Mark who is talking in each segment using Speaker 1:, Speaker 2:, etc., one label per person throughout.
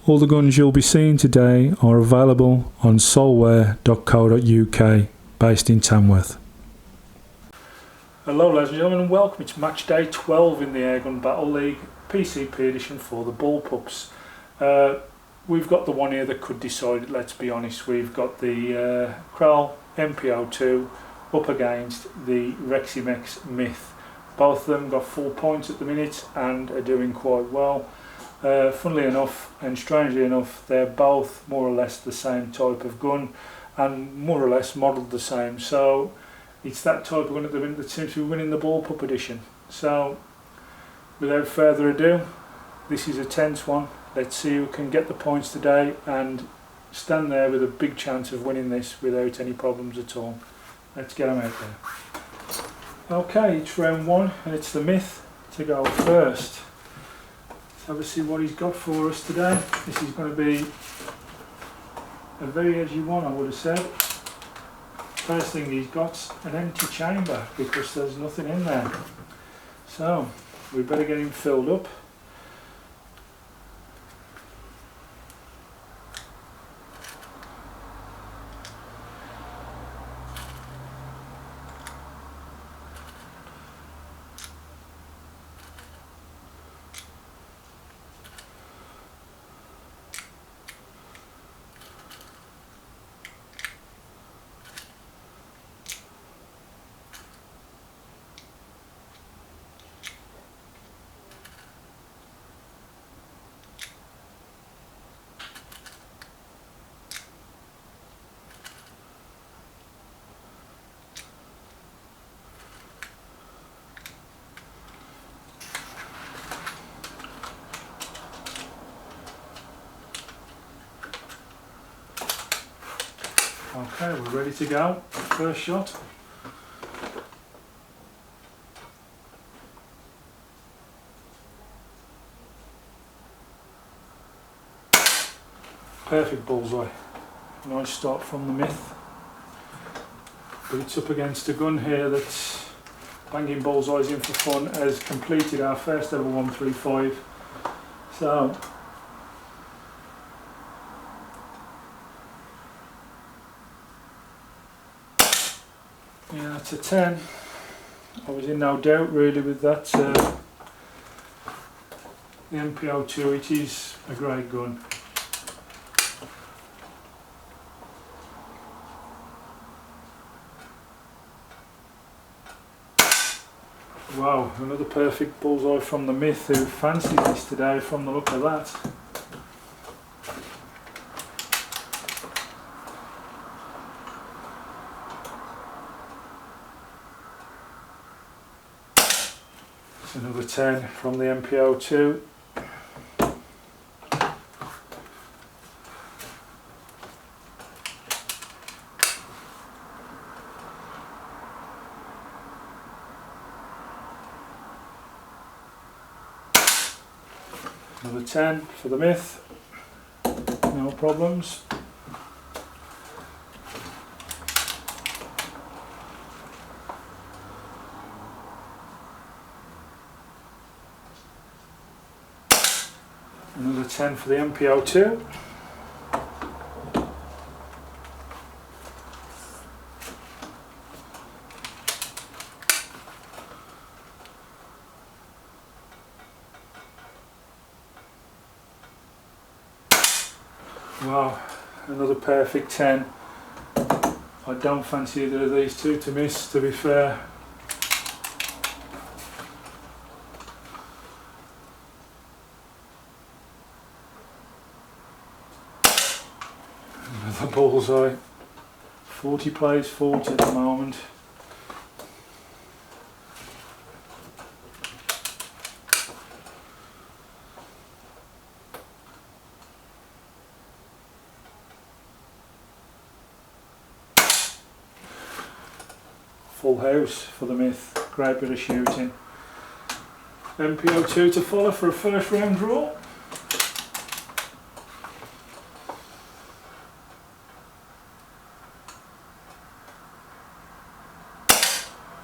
Speaker 1: All the guns you'll be seeing today are available on solware.co.uk, based in Tamworth. Hello ladies and gentlemen, and welcome. It's match day 12 in the Airgun Battle League PCP edition for the Bullpups. We've got the one here that could decide it, let's be honest. We've got the Kral NP02 up against the Reximex Myth. Both of them got 4 points at the minute and are doing quite well. Funnily enough and strangely enough, they're both more or less the same type of gun and more or less modelled the same. So it's that type of gun at the minute that seems to be winning the Bullpup edition. So without further ado, this is a tense one. Let's see who can get the points today and stand there with a big chance of winning this without any problems at all. Let's get them out there. Okay, it's round one and it's the Myth to go first. Let's have a see what he's got for us today. This is going to be a very edgy one, I would have said. First thing he's got's an empty chamber because there's nothing in there. So we better get him filled up. Okay, we're ready to go. First shot. Perfect bullseye. Nice start from the Myth. But it's up against a gun here that's banging bullseyes in for fun, has completed our first ever 135. So yeah, that's a 10. I was in no doubt really with that. The NP02, it is a great gun. Wow, another perfect bullseye from the Myth, who fancied this today from the look of that. Another 10 from the NP02. Another 10 for the Myth. No problems. Another 10 for the NP02. Wow, another perfect 10. I don't fancy either of these two to miss, to be fair. Another bullseye. 40 plays 40 at the moment. Full house for the Myth. Great bit of shooting. NP02 to follow for a first round draw.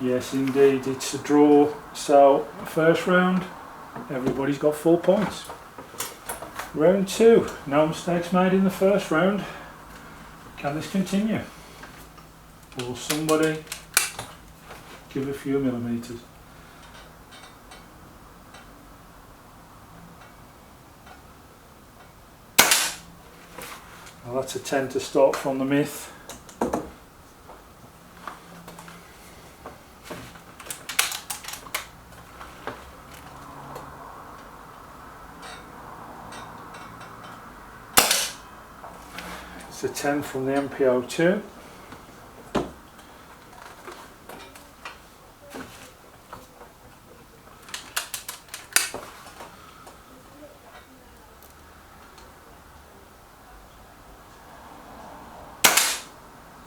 Speaker 1: Yes, indeed, it's a draw. So, first round, everybody's got 4 points. Round 2, no mistakes made in the first round. Can this continue? Or will somebody give a few millimetres? Well, that's a 10 to start from the myth. It's a 10 from the NP02.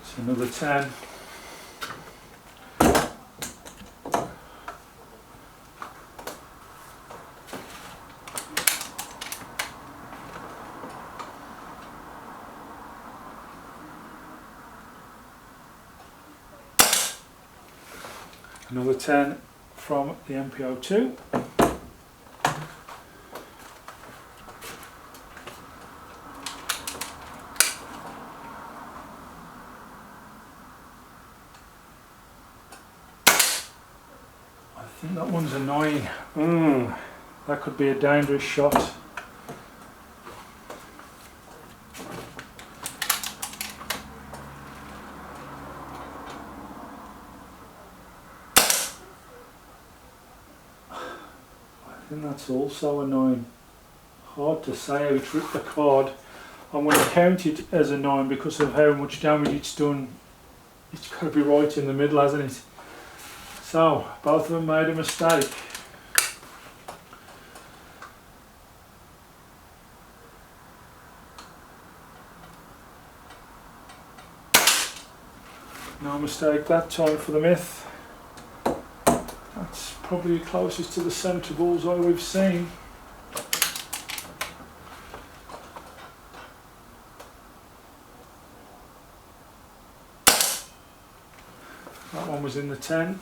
Speaker 1: It's another 10. Another 10 from the NP02. I think that one's a 9. That could be a dangerous shot. I think that's also a 9. Hard to say how it ripped the card. I'm going to count it as a 9 because of how much damage it's done. It's got to be right in the middle, hasn't it? So, both of them made a mistake. No mistake that time for the myth. That's probably closest to the centre bullseye we've seen. That one was in the 10.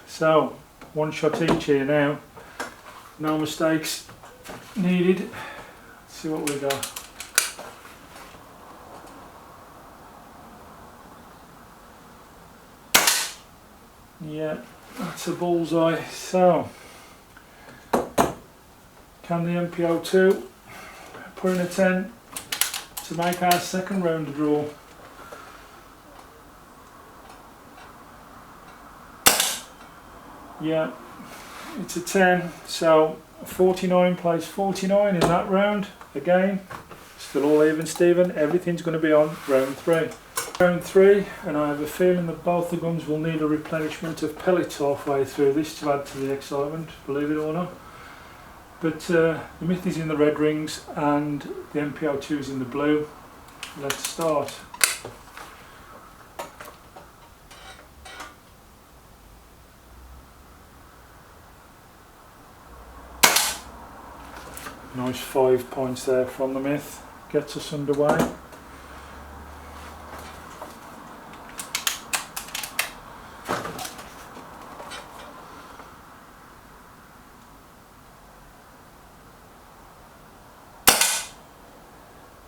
Speaker 1: So, one shot each here now. No mistakes needed. Let's see what we got. Yeah, that's a bullseye. So, can the NP02 put in a 10 to make our second round of draw? Yeah, it's a 10, so 49 plays 49 in that round. Again, still all even Stephen, everything's going to be on round 3. Round 3, and I have a feeling that both the guns will need a replenishment of pellets halfway through this to add to the excitement, believe it or not. But the myth is in the red rings and the NP02 is in the blue. Let's start. Nice 5 points there from the myth, gets us underway.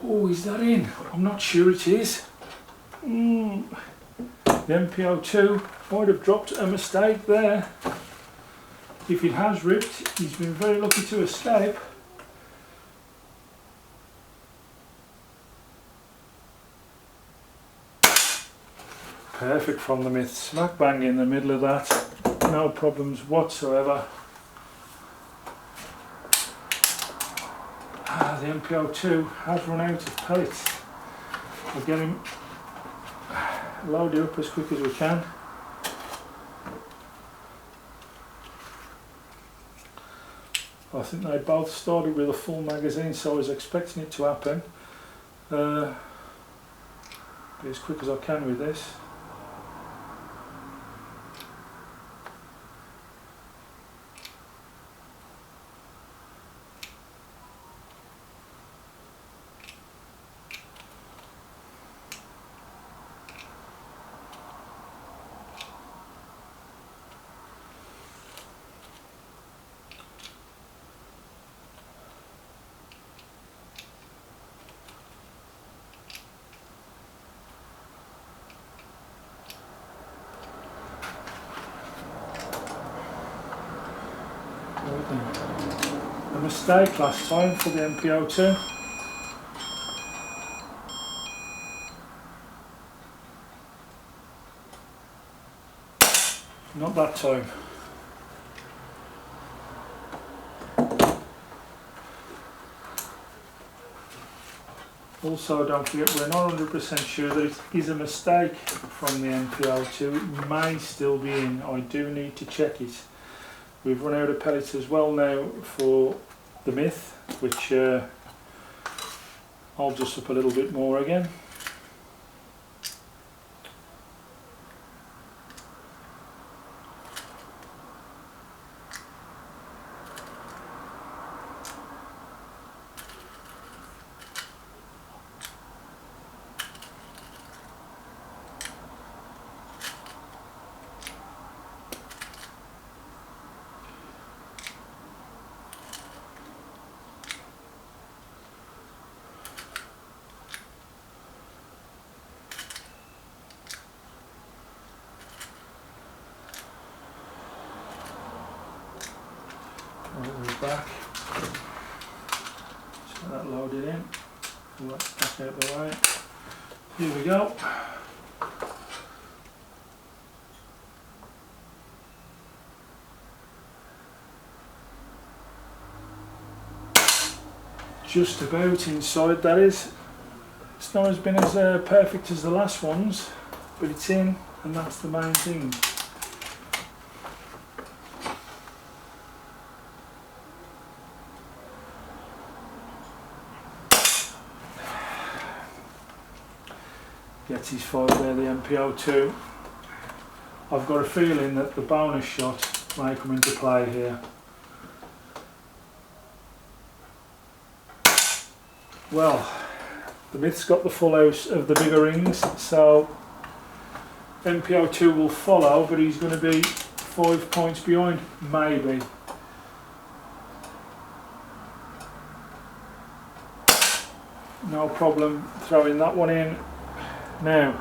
Speaker 1: Oh, is that in? I'm not sure it is. The NP02 might have dropped a mistake there. If it has ripped, he's been very lucky to escape. Perfect from the myth, smack bang in the middle of that, no problems whatsoever. The NP02 has run out of pellets. We'll get him loaded up as quick as we can. I think they both started with a full magazine, so I was expecting it to happen. Be as quick as I can with this. mistake last time for the NP02. Not that time. Also, don't forget, we're not 100% sure that it is a mistake from the NP02. It may still be in. I do need to check it. We've run out of pellets as well now for the Myth, which I'll just up a little bit more again. We're back. So that loaded in. Pull that back out the way. Here we go. Just about inside, that is. It's not as been as perfect as the last ones, but it's in, and that's the main thing. Gets his fire there, the NP02. I've got a feeling that the bonus shot may come into play here. Well, the Myth's got the full house of the bigger rings, so NP02 will follow, but he's going to be 5 points behind, maybe. No problem throwing that one in. Now,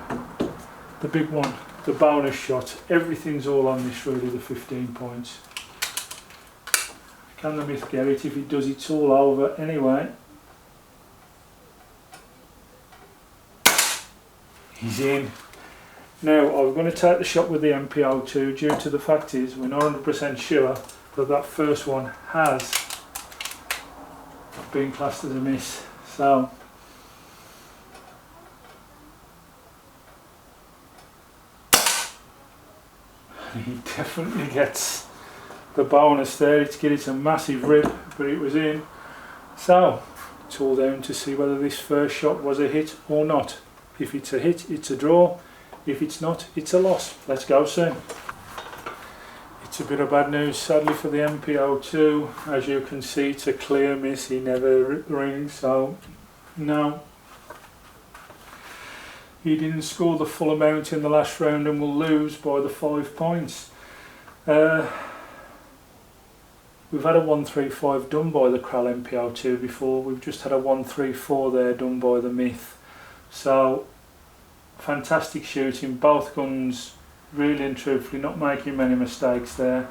Speaker 1: the big one, the bonus shot. Everything's all on this really, the 15 points. Can the Myth get it? If he does, it's all over anyway. He's in. Now, I'm going to take the shot with the NP02 due to the fact is we're not 100% sure that that first one has been classed as a miss. So, he definitely gets the bonus there. It's a massive rip, but it was in. So it's all down to see whether this first shot was a hit or not. If it's a hit, it's a draw. If it's not, it's a loss. Let's go soon. It's a bit of bad news sadly for the NP02. As you can see, it's a clear miss. He never rings, so no. He didn't score the full amount in the last round and will lose by the 5 points. We've had a 135 done by the Kral NP02 before. We've just had a 134 there done by the Myth. So, fantastic shooting. Both guns, really and truthfully, not making many mistakes there.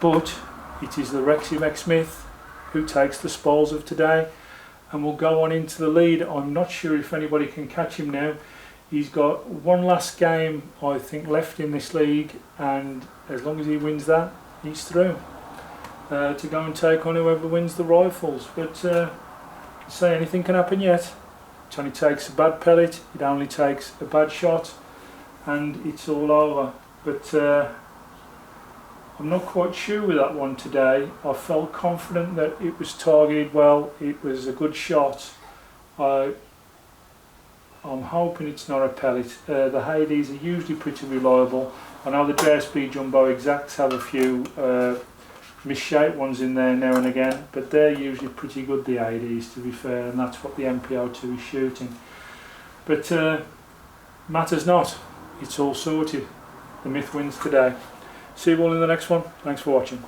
Speaker 1: But it is the Reximex Myth who takes the spoils of today and will go on into the lead. I'm not sure if anybody can catch him now. He's got one last game, I think, left in this league, and as long as he wins that, he's through to go and take on whoever wins the rifles. But say anything can happen yet. It only takes a bad pellet, it only takes a bad shot, and it's all over. But I'm not quite sure with that one today. I felt confident that it was targeted well, it was a good shot. I'm hoping it's not a pellet. The Hades are usually pretty reliable. I know the JSB Jumbo Exacts have a few misshaped ones in there now and again, but they're usually pretty good, the Hades, to be fair, and that's what the NP02 is shooting. But matters not, it's all sorted. The Myth wins today. See you all in the next one. Thanks for watching.